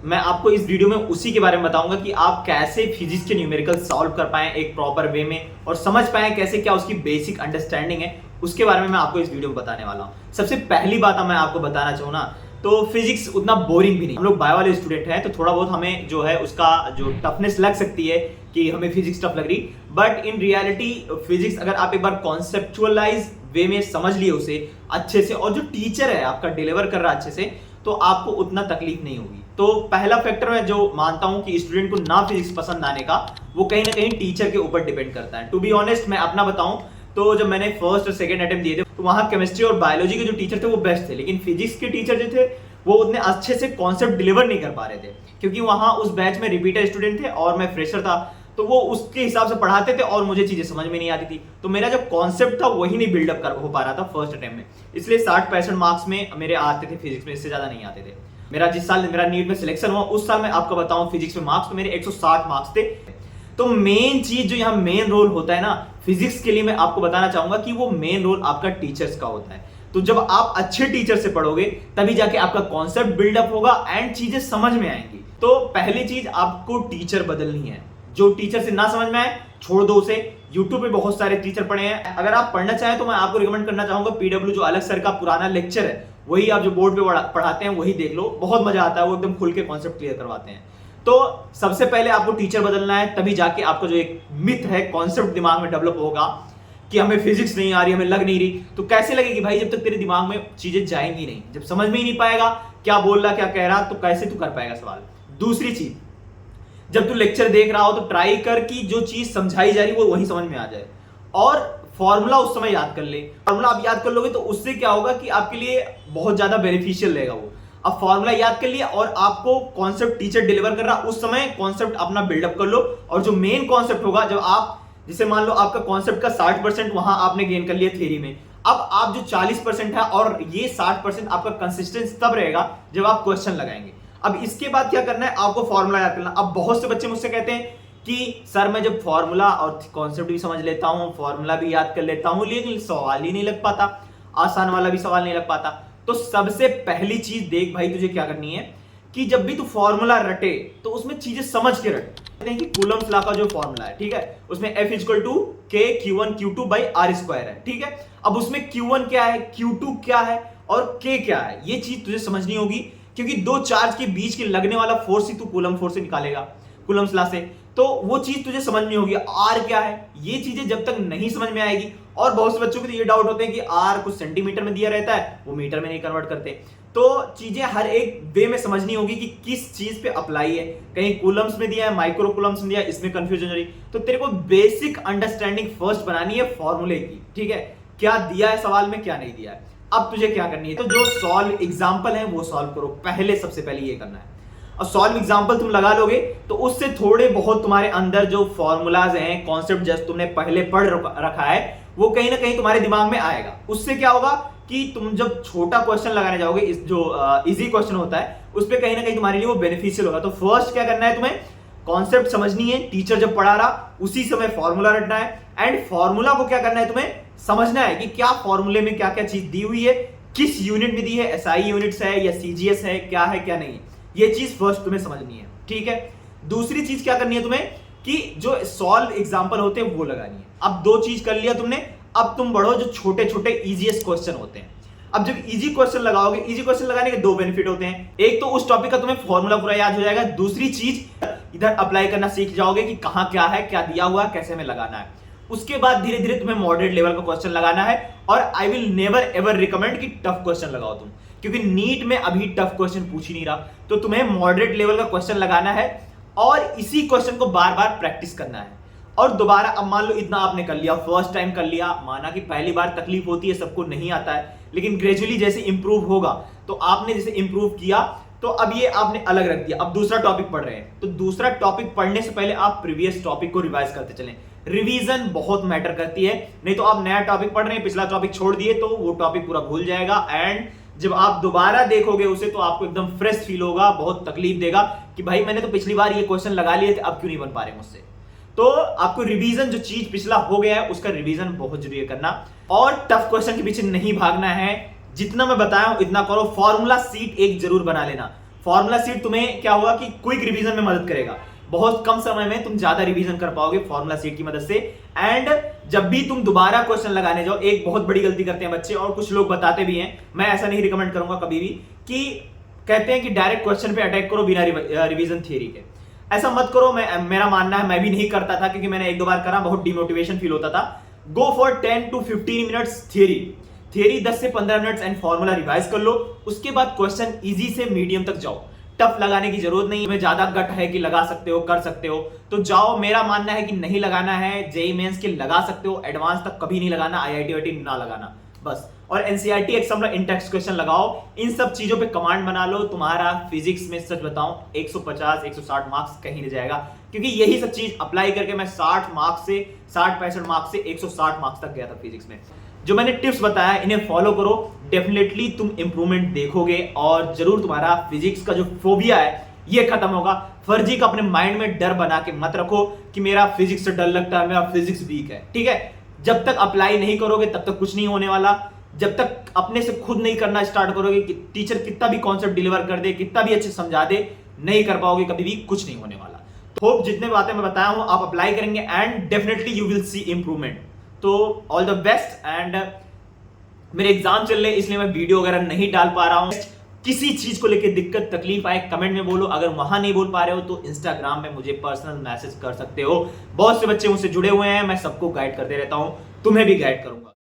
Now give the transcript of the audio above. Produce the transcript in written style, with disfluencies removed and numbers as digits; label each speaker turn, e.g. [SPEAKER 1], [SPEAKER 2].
[SPEAKER 1] मैं आपको इस वीडियो में उसी के बारे में बताऊंगा कि आप कैसे फिजिक्स के न्यूमेरिकल सॉल्व कर पाएं एक प्रॉपर वे में और समझ पाएं कैसे क्या उसकी बेसिक अंडरस्टैंडिंग है, उसके बारे में मैं आपको इस वीडियो में बताने वाला हूं। सबसे पहली बात मैं आपको बताना चाहूँ ना, तो फिजिक्स उतना बोरिंग भी नहीं। हम लोग बायो वाले स्टूडेंट हैं तो थोड़ा बहुत हमें जो है उसका जो टफनेस लग सकती है कि हमें फिजिक्स टफ लग रही, बट इन रियलिटी फिजिक्स अगर आप एक बार कॉन्सेप्चुअलाइज वे में समझ लिए उसे अच्छे से और जो टीचर है आपका डिलीवर कर रहा है अच्छे से, तो आपको उतना तकलीफ नहीं होगी। तो पहला फैक्टर मैं जो मानता हूं कि स्टूडेंट को ना फिजिक्स पसंद आने का, वो कहीं ना कहीं टीचर के ऊपर डिपेंड करता है। टू बी ऑनेस्ट मैं अपना बताऊं तो जब मैंने फर्स्ट और सेकंड अटेम्प्ट दिए थे तो वहां केमिस्ट्री और बायोलॉजी के जो टीचर थे वो बेस्ट थे, लेकिन फिजिक्स के टीचर जो थे वो उतने अच्छे से कॉन्सेप्ट डिलीवर नहीं कर पा रहे थे, क्योंकि वहां उस बैच में रिपीटर स्टूडेंट थे और मैं फ्रेशर था, तो वो उसके हिसाब से पढ़ाते थे और मुझे चीजें समझ में नहीं आती थी। तो मेरा जो कॉन्सेप्ट था वही नहीं बिल्डअप हो पा रहा था फर्स्ट अटेम्प्ट में, इसलिए 60-65 मार्क्स में मेरे आते थे फिजिक्स में, इससे ज्यादा नहीं आते थे। मेरा जिस साल मेरा नीट में सिलेक्शन हुआ उस साल मैं आपको बताऊं फिजिक्स में मार्क्स तो मेरे 160 मार्क्स थे। तो मेन चीज जो यहाँ मेन रोल होता है ना फिजिक्स के लिए, मैं आपको बताना चाहूंगा कि वो मेन रोल आपका टीचर्स का होता है। तो जब आप अच्छे टीचर से पढ़ोगे तभी जाके आपका कॉन्सेप्ट बिल्डअप होगा एंड चीजें समझ में आएंगी। तो पहली चीज आपको टीचर बदलनी है। जो टीचर से ना समझ में आए छोड़ दो उसे। यूट्यूब पे बहुत सारे टीचर पढ़े हैं, अगर आप पढ़ना चाहें तो मैं आपको रिकमेंड करना चाहूंगा पीडब्ल्यू जो अलग सर का पुराना लेक्चर है, वही आप जो बोर्ड पे पढ़ाते हैं वही देख लो, बहुत मजा आता है, वो एकदम खुल के कॉन्सेप्ट क्लियर करवाते हैं। तो सबसे पहले आपको टीचर बदलना है, तभी जाके आपका जो एक मिथ है कॉन्सेप्ट दिमाग में डेवलप होगा कि हमें फिजिक्स नहीं आ रही, हमें लग नहीं रही। तो कैसे लगेगी भाई, जब तक तेरे दिमाग में चीजें जाएंगी नहीं, जब समझ में ही नहीं पाएगा क्या बोल रहा क्या कह रहा, तो कैसे तू कर पाएगा सवाल। दूसरी चीज, जब तू लेक्चर देख रहा हो तो ट्राई कर कि जो चीज समझाई जा रही वो वही समझ में आ जाए, और फॉर्मूला उस समय याद कर ले। फॉर्मूला आप याद कर लोगे तो उससे क्या होगा कि आपके लिए बहुत ज्यादा बेनिफिशियल रहेगा वो। अब फॉर्मूला याद कर लिया और आपको कॉन्सेप्ट टीचर डिलीवर कर रहा, उस समय कॉन्सेप्ट अपना बिल्डअप कर लो, और जो मेन कॉन्सेप्ट होगा, जब आप जिसे मान लो आपका कॉन्सेप्ट का 60% वहां आपने गेन कर लिया थ्योरी में, अब आप जो 40% है और ये 60% आपका कंसिस्टेंस तब रहेगा जब आप क्वेश्चन लगाएंगे। अब इसके बाद क्या करना है, आपको फॉर्मूला याद करना। अब बहुत से बच्चे मुझसे कहते हैं कि सर मैं जब फॉर्मूला और कॉन्सेप्ट भी समझ लेता हूं, फॉर्मूला भी याद कर लेता हूं, लेकिन सवाल ही नहीं लग पाता, आसान वाला भी सवाल नहीं लग पाता। तो सबसे पहली चीज देख भाई, तुझे क्या करनी है कि जब भी तू फॉर्मूला रटे तो उसमें चीजें समझ के रट। कहते हैं कि कूलम्स लॉ का जो फॉर्मूला है, ठीक है, उसमें F = K Q1 Q2 by R² है, ठीक है। अब उसमें Q1 क्या है, Q2 क्या है और K क्या है, ये चीज तुझे समझनी होगी, क्योंकि दो चार्ज के बीच के लगने वाला फोर्स ही तू कूलम फोर्स से निकालेगा कूलम्स लॉ से, तो वो चीज तुझे समझनी होगी। R क्या है, ये चीजें जब तक नहीं समझ में आएगी, और बहुत से बच्चों को तो ये डाउट होते हैं कि R कुछ सेंटीमीटर में दिया रहता है, वो मीटर में नहीं कन्वर्ट करते। तो चीजें हर एक वे में समझनी होगी कि किस चीज पे अप्लाई है, कहीं कूलम्स में दिया है, माइक्रो कूलम्स में दिया है, इसमें कंफ्यूजन हो रही। तो तेरे को बेसिक अंडरस्टैंडिंग फर्स्ट बनानी है फॉर्मूले की, ठीक है, क्या दिया है सवाल में क्या नहीं दिया है। अब तुझे क्या करनी है, तो जो सॉल्व एग्जाम्पल है वो सॉल्व करो पहले, सबसे पहले ये करना है। और सॉल्व एग्जाम्पल तुम लगा लोगे तो उससे थोड़े बहुत तुम्हारे अंदर जो फॉर्मूलाज हैं, कॉन्सेप्ट जस्ट तुमने पहले पढ़ रखा है, वो कहीं ना कहीं तुम्हारे दिमाग में आएगा। उससे क्या होगा कि तुम जब छोटा क्वेश्चन लगाने जाओगे, इस जो इजी क्वेश्चन होता है उस पर कहीं ना कहीं तुम्हारे लिए वो बेनिफिशियल होगा। तो फर्स्ट क्या करना है, तुम्हें कॉन्सेप्ट समझनी है, टीचर जब पढ़ा रहा उसी समय फॉर्मूला रटना है, एंड फॉर्मूला को क्या करना है, तुम्हें समझना है कि क्या फॉर्मूले में क्या क्या चीज दी हुई है, किस यूनिट में दी है, SI यूनिट्स है या CGS है, क्या है क्या नहीं, ये चीज फर्स्ट तुम्हें समझनी है, ठीक है। दूसरी चीज क्या करनी है तुम्हें कि जो सॉल्व एग्जांपल होते हैं वो लगानी है। अब दो चीज कर लिया तुमने, अब तुम बढ़ो जो छोटे छोटे इजीएस्ट क्वेश्चन होते हैं। अब जब इजी क्वेश्चन लगाओगे, इजी क्वेश्चन लगाने के दो बेनिफिट होते हैं, एक तो उस टॉपिक का तुम्हें फॉर्मूला पूरा याद हो जाएगा, दूसरी चीज इधर अप्लाई करना सीख जाओगे कि कहां क्या है, क्या दिया हुआ है, कैसे हमें लगाना है। उसके बाद धीरे धीरे तुम्हें मॉडरेट लेवल का क्वेश्चन लगाना है, और I will never ever recommend कि टफ क्वेश्चन लगाओ तुम, क्योंकि नीट में अभी टफ क्वेश्चन पूछ ही नहीं रहा। तो तुम्हें मॉडरेट लेवल का क्वेश्चन लगाना है और इसी क्वेश्चन को बार बार प्रैक्टिस करना है। और दोबारा, अब मान लो इतना आपने कर लिया, फर्स्ट टाइम कर लिया, माना कि पहली बार तकलीफ होती है, सबको नहीं आता है, लेकिन ग्रेजुअली जैसे इंप्रूव होगा, तो आपने जैसे इंप्रूव किया तो अब ये आपने अलग रख दिया, अब दूसरा टॉपिक पढ़ रहे हैं, तो दूसरा टॉपिक पढ़ने से पहले आप प्रीवियस टॉपिक को रिवाइज करते चलें। रिवीजन बहुत मैटर करती है, नहीं तो आप नया टॉपिक पढ़ रहे हैं, पिछला टॉपिक छोड़ दिए तो वो टॉपिक पूरा भूल जाएगा, एंड जब आप दोबारा देखोगे उसे तो आपको एकदम फ्रेश फील होगा, बहुत तकलीफ देगा कि भाई मैंने तो पिछली बार ये क्वेश्चन लगा लिए थे, अब क्यों नहीं बन पा रहे मुझसे। तो आपको रिवीजन, जो चीज पिछला हो गया है उसका रिवीजन बहुत जरूरी है करना, और टफ क्वेश्चन के पीछे नहीं भागना है। जितना मैं बताया हूं इतना करो। फॉर्मूला सीट एक जरूर बना लेना, फॉर्मूला सीट तुम्हें क्या होगा कि क्विक रिवीजन में मदद करेगा, बहुत कम समय में तुम ज्यादा रिवीजन कर पाओगे फॉर्मूला सीट की मदद से। एंड जब भी तुम दोबारा क्वेश्चन लगाने जाओ, एक बहुत बड़ी गलती करते हैं बच्चे और कुछ लोग बताते भी हैं, मैं ऐसा नहीं रिकमेंड करूंगा कभी भी, कि कहते हैं कि डायरेक्ट क्वेश्चन पे अटैक करो बिना रिवीजन थियरी के। ऐसा मत करो, मेरा मानना है, मैं भी नहीं करता था क्योंकि मैंने एक दो बार करा, बहुत डिमोटिवेशन फील होता था। Go for 10 to 15 minutes theory 10 से 15 मिनट्स एंड फॉर्मूला रिवाइज कर लो। उसके बाद क्वेश्चन इजी से मीडियम तक जाओ, टफ लगाने की जरूरत नहीं। तुम्हें ज्यादा गट है कि लगा सकते हो, कर सकते हो तो जाओ। मेरा मानना है कि नहीं लगाना है, जेईई मेंस के लगा सकते हो, एडवांस तक कभी नहीं लगाना, आईआईटी वाईटी ना लगाना बस। और एनसीईआरटी एग्जाम में इन टेक्स्ट क्वेश्चन लगाओ, इन सब चीजों पे कमांड बना लो। तुम्हारा फिजिक्स में सच बताऊं 150 160 मार्क्स कहीं नहीं जाएगा, क्योंकि यही सब चीज अप्लाई करके मैं 60 मार्क्स से 65 मार्क्स से 160 मार्क्स तक गया था फिजिक्स में। जो मैंने टिप्स बताया इन्हें फॉलो करो, डेफिनेटली तुम इंप्रूवमेंट देखोगे और जरूर तुम्हारा फिजिक्स का जो फोबिया है ये खत्म होगा। फर्जी का अपने माइंड में डर बना के मत रखो कि मेरा फिजिक्स से डर लगता है, मेरा फिजिक्स वीक है, ठीक है। जब तक अप्लाई नहीं करोगे तब तक कुछ नहीं होने वाला। जब तक अपने से खुद नहीं करना स्टार्ट करोगे, कि टीचर कितना भी कॉन्सेप्ट डिलीवर कर दे, कितना भी अच्छे समझा दे, नहीं कर पाओगे, कभी भी कुछ नहीं होने वाला। तो होप जितने बातें मैं बताया हूं आप अप्लाई करेंगे and definitely you will see improvement. तो ऑल द बेस्ट। एंड मेरे एग्जाम चल रहे इसलिए मैं वीडियो वगैरह नहीं डाल पा रहा हूं। किसी चीज को लेकर दिक्कत तकलीफ आए कमेंट में बोलो, अगर वहां नहीं बोल पा रहे हो तो इंस्टाग्राम में मुझे पर्सनल मैसेज कर सकते हो। बहुत से बच्चे मुझसे जुड़े हुए हैं, मैं सबको गाइड करते रहता हूं, तुम्हें भी गाइड करूंगा।